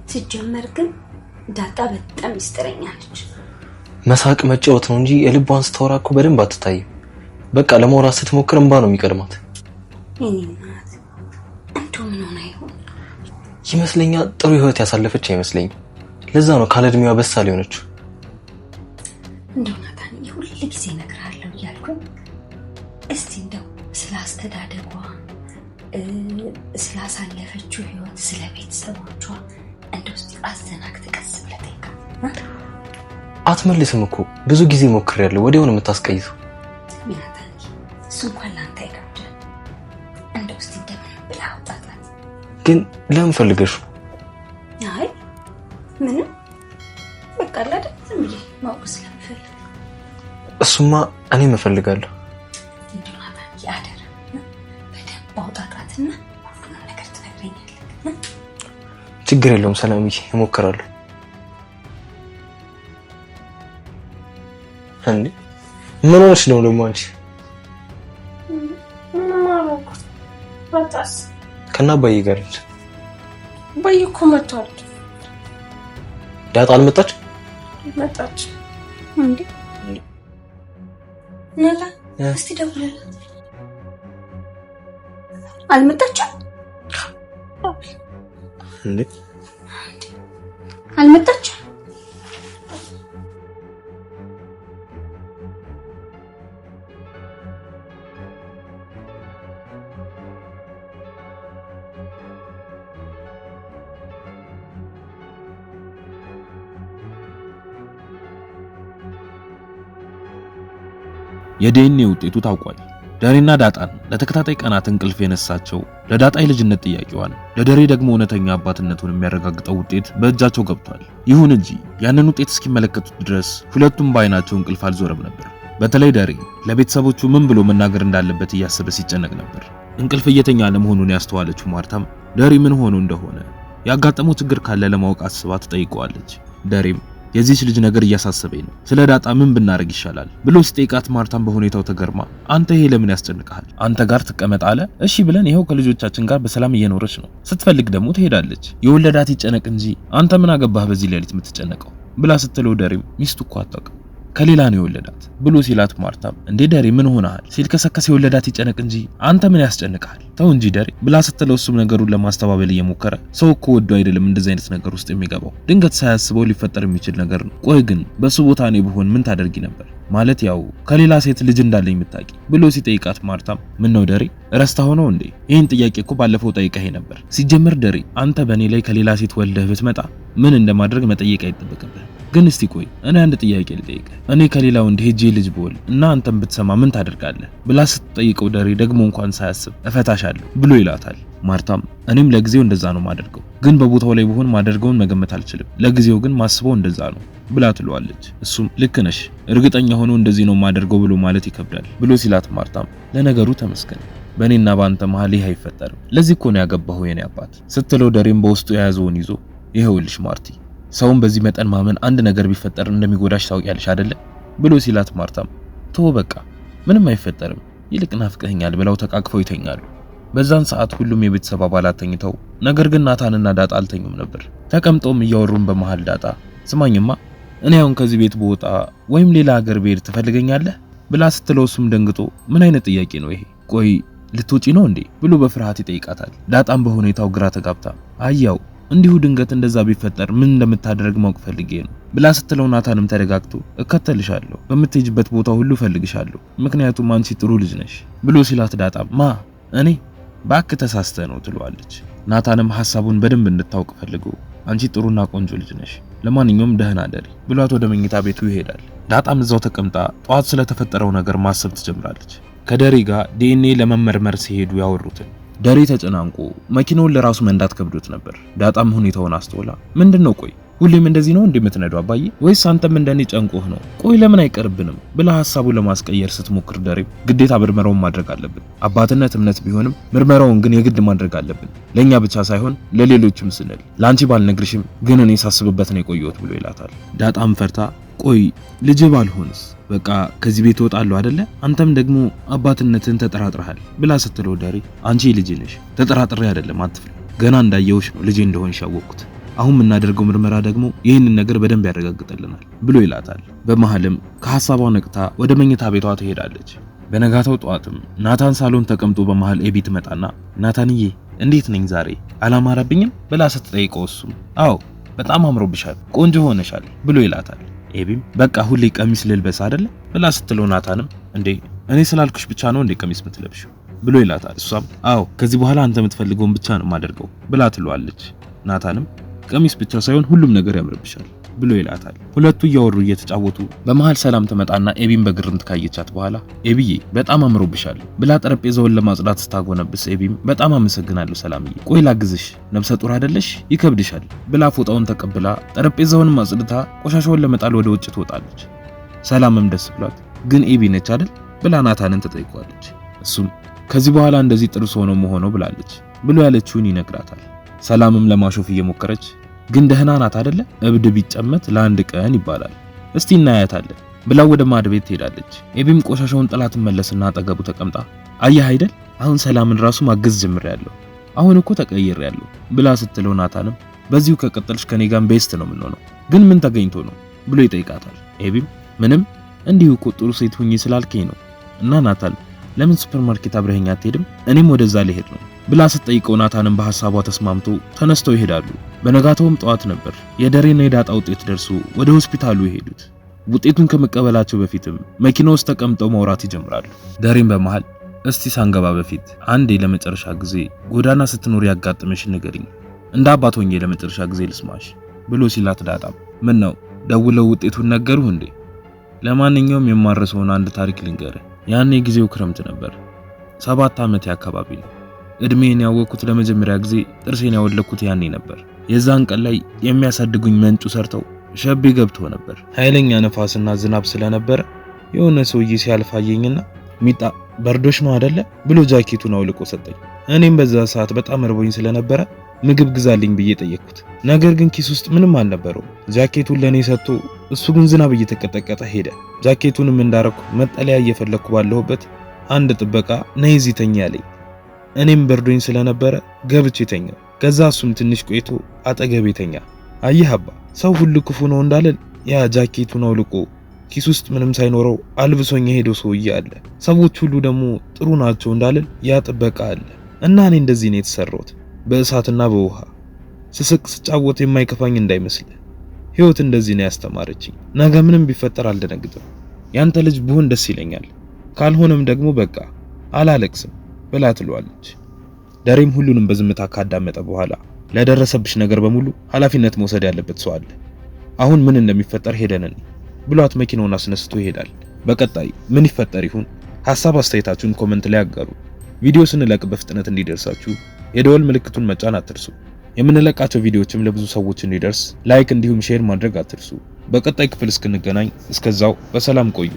ሲጀመር ግን ዳጣ በጣም ይስተረኛለች። መሳቅ መጫወት ነው እንጂ የልቧን ስታወራ እኮ በደንብ አትታይም። በቃ ለማውራት ስትሞክር እንባ ነው የሚቀድማት። እኔናት እንደው ምን ሆነ ይሆን ይመስለኛል። ጥሩ ህይወት ያሳለፈች አይመስለኝም። ለዛ ነው ካለ እድሜዋ በሳል የሆነችው። እንደው ናታን ሁሉ ጊዜ እነግርሃለሁ እያልኩኝ እስቲ እንደው ስለ አስተዳደጓ ስላሳለፈችው ህይወት ስለ ቤተሰቦቿ እንደው እስቲ አዘናግተህ ቀስ ብለህ ጠይቃት። አትመልስም እኮ ብዙ ጊዜ ሞክሬያለሁ። ወዲያው ነው የምታስቀይሰው። ናታን እሱ እንኳን ላንተ አይከብድም። እንደው እስቲ እንደምን ብለህ አውጣላት። ግን ለምን ፈልገሽ? አይ ምንም በቃ አይደል ዝም ብዬ ማወቅ ስለምፈልግ። እሱማ እኔም እፈልጋለሁ። እንደው ናታን ያደረ በደንብ አውጣላትና ሁሉንም ነገር ትነግረኛለህ። ችግር የለውም ሰላምዬ፣ እሞክራለሁ። እንዴ ምን ሆነሽ ነው ደግሞ አንቺ? ማማሮኩት ወጣስ ከናባዬ ጋር ነች። ባይኮ መጣች። ዳጣ አልመጣች? መጣች እንዴ ነጋ እስቲ ደውልላት። አልመጣችም እንዴ? አልመጣችም። የዲኤንኤ ውጤቱ ታውቋል። ዳሬና ዳጣን ለተከታታይ ቀናት እንቅልፍ የነሳቸው ለዳጣ የልጅነት ጥያቄዋን ለዳሬ ደግሞ እውነተኛ አባትነቱን የሚያረጋግጠው ውጤት በእጃቸው ገብቷል። ይሁን እንጂ ያንን ውጤት እስኪመለከቱት ድረስ ሁለቱም በአይናቸው እንቅልፍ አልዞረም ነበር። በተለይ ዳሬ ለቤተሰቦቹ ምን ብሎ መናገር እንዳለበት እያሰበ ሲጨነቅ ነበር። እንቅልፍ እየተኛ ለመሆኑን ያስተዋለችው ማርታም ዳሬ ምን ሆኖ እንደሆነ ያጋጠመው ችግር ካለ ለማወቅ አስባ ትጠይቀዋለች። ዳሬም የዚህች ልጅ ነገር እያሳሰበኝ ነው፣ ስለ ዳጣ ምን ብናረግ ይሻላል ብሎ ሲጠይቃት ማርታም በሁኔታው ተገርማ አንተ ይሄ ለምን ያስጨንቃል? አንተ ጋር ትቀመጥ አለ። እሺ ብለን ይሄው ከልጆቻችን ጋር በሰላም እየኖረች ነው፣ ስትፈልግ ደግሞ ትሄዳለች። የወለዳት ይጨነቅ እንጂ አንተ ምን አገባህ በዚህ ሌሊት የምትጨነቀው ብላ ስትለው ዳሬም ሚስቱ እኮ አታውቅም ከሌላ ነው የወለዳት ብሎ ሲላት ማርታም እንዴ ዳሬ ምን ሆነሃል ሲል ከሰከሰ የወለዳት ይጨነቅ እንጂ አንተ ምን ያስጨንቃል ተው እንጂ ዳሬ ብላ ስትለው እሱም ነገሩን ለማስተባበል እየሞከረ ሰው እኮ ወዶ አይደለም እንደዚህ አይነት ነገር ውስጥ የሚገባው ድንገት ሳያስበው ሊፈጠር የሚችል ነገር ነው። ቆይ ግን በሱ ቦታ እኔ ብሆን ምን ታደርጊ ነበር? ማለት ያው ከሌላ ሴት ልጅ እንዳለኝ የምታውቂ ብሎ ሲጠይቃት ማርታም ምን ነው ዳሬ ረስታው ነው እንዴ? ይሄን ጥያቄ እኮ ባለፈው ጠይቀህ ነበር። ሲጀመር ዳሬ አንተ በእኔ ላይ ከሌላ ሴት ወልደህ ብትመጣ ምን እንደማድረግ መጠየቅ አይጠበቅብህ። ግን እስቲ ቆይ እኔ አንድ ጥያቄ ልጠይቅህ። እኔ ከሌላ ወንድ ሄጄ ልጅ ብወል እና አንተም ብትሰማ ምን ታደርጋለህ ብላ ስትጠይቀው ዳሬ ደግሞ እንኳን ሳያስብ እፈታሻለሁ ብሎ ይላታል። ማርታም እኔም ለጊዜው እንደዛ ነው ማደርገው፣ ግን በቦታው ላይ ብሆን ማደርገውን መገመት አልችልም፣ ለጊዜው ግን ማስበው እንደዛ ነው ብላ ትለዋለች። እሱም ልክ ነሽ፣ እርግጠኛ ሆኖ እንደዚህ ነው ማደርገው ብሎ ማለት ይከብዳል ብሎ ሲላት ማርታም ለነገሩ ተመስገን በእኔና በአንተ መሃል ይህ አይፈጠርም፣ ለዚህ እኮ ነው ያገባኸው የኔ አባት ስትለው ዳሬም በውስጡ የያዘውን ይዞ ይሄውልሽ ማርቲ ሰውን በዚህ መጠን ማመን አንድ ነገር ቢፈጠር እንደሚጎዳሽ ታውቂያለሽ አይደለ ብሎ ሲላት ማርታም ተው በቃ ምንም አይፈጠርም ይልቅ ናፍቀኸኛል ብለው ተቃቅፈው ይተኛሉ። በዛን ሰዓት ሁሉም የቤተሰብ አባላት ተኝተው ነገር ግን ናታንና ዳጣ አልተኙም ነበር። ተቀምጠውም እያወሩን በመሃል ዳጣ ስማኝማ እኔ አሁን ከዚህ ቤት ብወጣ ወይም ሌላ ሀገር ብሄድ ትፈልገኛለህ ብላ ስትለው እሱም ደንግጦ ምን አይነት ጥያቄ ነው ይሄ? ቆይ ልትወጪ ነው እንዴ ብሎ በፍርሃት ይጠይቃታል። ዳጣም በሁኔታው ግራ ተጋብታ አያው እንዲሁ ድንገት እንደዛ ቢፈጠር ምን እንደምታደርግ ማወቅ ፈልጌ ነው ብላ ስትለው ናታንም ተረጋግቶ እከተልሻለሁ፣ በምትሄጂበት ቦታ ሁሉ ፈልግሻለሁ፣ ምክንያቱም አንቺ ጥሩ ልጅ ነሽ ብሎ ሲላት ዳጣም ማ እኔ ባክ ተሳስተ ነው ትለዋለች። ናታንም ሐሳቡን በደንብ እንድታውቅ ፈልጎ አንቺ ጥሩና ቆንጆ ልጅ ነሽ፣ ለማንኛውም ደህና ደሪ ብሏት ወደ መኝታ ቤቱ ይሄዳል። ዳጣም እዛው ተቀምጣ ጧት ስለተፈጠረው ነገር ማሰብ ትጀምራለች። ከዳሬ ጋር ዲኤንኤ ለመመርመር ሲሄዱ ያወሩትን ዳሬ ተጨናንቆ መኪናውን ለራሱ መንዳት ከብዶት ነበር። ዳጣም ሁኔታውን አስተውላ ምንድነው ቆይ ሁሌም እንደዚህ ነው እንደምትነዳው አባዬ ወይስ አንተም እንደኔ ጨንቆህ ነው? ቆይ ለምን አይቀርብንም ብላ ሐሳቡን ለማስቀየር ስትሞክር ዳሬ ግዴታ ምርመራውን ማድረግ አለብን፣ አባትነት እምነት ቢሆንም ምርመራውን ግን የግድ ማድረግ አለብን፣ ለኛ ብቻ ሳይሆን ለሌሎችም ስንል ላንቺ ባልነግርሽም ግን እኔ ሳስብበት ነው የቆየሁት ብሎ ይላታል። ዳጣም ፈርታ ቆይ ልጅ ባልሆንስ በቃ ከዚህ ቤት ወጣለሁ አይደለ? አንተም ደግሞ አባትነትን ተጠራጥረሃል ብላ ስትለው ዳሬ አንቺ ልጅ ነሽ፣ ተጠራጥሬ አይደለም አትፍሪ፣ ገና እንዳየውሽ ነው ልጅ እንደሆንሽ ያወቅኩት አሁን የምናደርገው ምርመራ ደግሞ ይህንን ነገር በደንብ ያረጋግጥልናል ብሎ ይላታል። በመሃልም ከሐሳቧ ነቅታ ወደ መኝታ ቤቷ ትሄዳለች። በነጋታው ጠዋትም ናታን ሳሎን ተቀምጦ በመሃል ኤቢ ትመጣና ናታንዬ እንዴት ነኝ ዛሬ አላማረብኝም ብላ ስትጠይቀው እሱም አዎ በጣም አምሮብሻል፣ ቆንጆ ሆነሻል ብሎ ይላታል። ኤቢም በቃ ሁሌ ቀሚስ ልልበስ አይደለ ብላ ስትለው ናታንም እንዴ እኔ ስላልኩሽ ብቻ ነው እንዴ ቀሚስ የምትለብሺው ብሎ ይላታል። እሷም አዎ ከዚህ በኋላ አንተ የምትፈልገውን ብቻ ነው የማደርገው ብላ ትለዋለች። ናታንም ቀሚስ ብቻ ሳይሆን ሁሉም ነገር ያምርብሻል ብሎ ይላታል። ሁለቱ እያወሩ እየተጫወቱ በመሃል ሰላም ትመጣና ኤቢን በግርምት ካየቻት በኋላ ኤቢዬ በጣም አምሮብሻል ብላ ጠረጴዛውን ለማጽዳት ስታጎነብስ ኤቢም በጣም አመሰግናለሁ ሰላምዬ፣ ቆይ ላግዝሽ፣ ነፍሰ ጡር አይደለሽ ይከብድሻል ብላ ፎጣውን ተቀብላ ጠረጴዛውን ማጽድታ ቆሻሻውን ለመጣል ወደ ውጭ ትወጣለች። ሰላምም ደስ ብሏት ግን ኤቢ ነች አይደል ብላ ናታንን ትጠይቀዋለች። እሱም ከዚህ በኋላ እንደዚህ ጥሩ ሰው ነው መሆነው ብላለች ብሎ ያለችውን ይነግራታል። ሰላምም ለማሾፍ እየሞከረች ግን ደህና ናት አይደለ እብድ ቢጨመት ለአንድ ቀን ይባላል እስቲ እናያታለን ብላ ወደ ማድ ቤት ትሄዳለች። ኤቢም ቆሻሻውን ጥላት መለስና አጠገቡ ተቀምጣ አየህ አይደል አሁን ሰላምን ራሱ ማገዝ ጀምሬያለሁ፣ አሁን እኮ ተቀይሬያለሁ ብላ ስትለው ናታንም በዚሁ ከቀጠልሽ ከኔ ጋር ቤስት ነው የምንሆነው፣ ግን ምን ተገኝቶ ነው ብሎ ይጠይቃታል። ኤቢም ምንም እንዲሁ እኮ ጥሩ ሴት ሁኚ ስላልከኝ ነው እና ናታን ለምን ሱፐርማርኬት አብረኸኝ አትሄድም እኔም ወደዛ ልሄድ ነው ብላ ስትጠይቀው ናታንም በሐሳቧ ተስማምቶ ተነስተው ይሄዳሉ። በነጋታውም ጠዋት ነበር የደሬና የዳጣ ውጤት ደርሶ ወደ ሆስፒታሉ የሄዱት። ውጤቱን ከመቀበላቸው በፊትም መኪና ውስጥ ተቀምጠው ማውራት ይጀምራሉ። ደሬም በመሃል እስቲ ሳንገባ በፊት አንዴ ለመጨረሻ ጊዜ ጎዳና ስትኖር ያጋጥመሽ ንገሪኝ፣ እንደ አባት ሆኜ ለመጨረሻ ጊዜ ልስማሽ ብሎ ሲላት ዳጣም ምን ነው ደውለው ውጤቱን ነገሩህ እንዴ? ለማንኛውም የማረሰውን አንድ ታሪክ ልንገርህ። ያኔ ጊዜው ክረምት ነበር፣ 7 ዓመት አካባቢ ነው። እድሜን ያወቅኩት ለመጀመሪያ ጊዜ ጥርሴን ያወለኩት ያኔ ነበር። የዛን ቀን ላይ የሚያሳድጉኝ መንጩ ሰርተው ሸቤ ገብቶ ነበር። ኃይለኛ ነፋስና ዝናብ ስለነበረ የሆነ ሰውዬ ሲያልፋየኝና ሚጣ በርዶሽ ነው አይደለ ብሎ ጃኬቱን አውልቆ ሰጠኝ። እኔም በዛ ሰዓት በጣም እርቦኝ ስለነበረ ምግብ ግዛልኝ ብዬ ጠየቅኩት። ነገር ግን ኪስ ውስጥ ምንም አልነበረውም። ጃኬቱን ለኔ ሰጥቶ እሱ ግን ዝናብ እየተቀጠቀጠ ሄደ። ጃኬቱንም እንዳረኩ መጠለያ እየፈለኩ ባለሁበት አንድ ጥበቃ ነይ እዚህ ተኛ አለኝ። እኔም በርዶኝ ስለነበረ ገብቼ ተኛው። ከዛ እሱም ትንሽ ቆይቶ አጠገቤ ተኛ። አየህ አባ ሰው ሁሉ ክፉ ነው እንዳለን ያ ጃኬቱን አውልቆ ኪስ ውስጥ ምንም ሳይኖረው አልብሶኝ የሄደው ሰውዬ አለ። ሰዎች ሁሉ ደግሞ ጥሩ ናቸው እንዳለን ያ ጥበቃ አለ። እና እኔ እንደዚህ ነው የተሰራሁት፣ በእሳትና በውሃ ስስቅ ስጫወት የማይከፋኝ እንዳይመስል። ህይወት እንደዚህ ነው ያስተማረችኝ። ነገ ምንም ቢፈጠር አልደነግጥም። ያንተ ልጅ ብሆን ደስ ይለኛል፣ ካልሆነም ደግሞ በቃ አላለቅስም ብላ ትሏለች። ደሬም ሁሉንም በዝምታ ካዳመጠ በኋላ ለደረሰብሽ ነገር በሙሉ ኃላፊነት መውሰድ ያለበት ሰው አለ፣ አሁን ምን እንደሚፈጠር ሄደን ብሏት መኪናውን አስነስቶ ይሄዳል። በቀጣይ ምን ይፈጠር ይሁን? ሐሳብ አስተያየታችሁን ኮሜንት ላይ አጋሩ። ቪዲዮ ስንለቅ በፍጥነት እንዲደርሳችሁ የደወል ምልክቱን መጫን አትርሱ። የምንለቃቸው ቪዲዮዎችም ለብዙ ሰዎች እንዲደርስ ላይክ እንዲሁም ሼር ማድረግ አትርሱ። በቀጣይ ክፍል እስክንገናኝ እስከዛው በሰላም ቆዩ።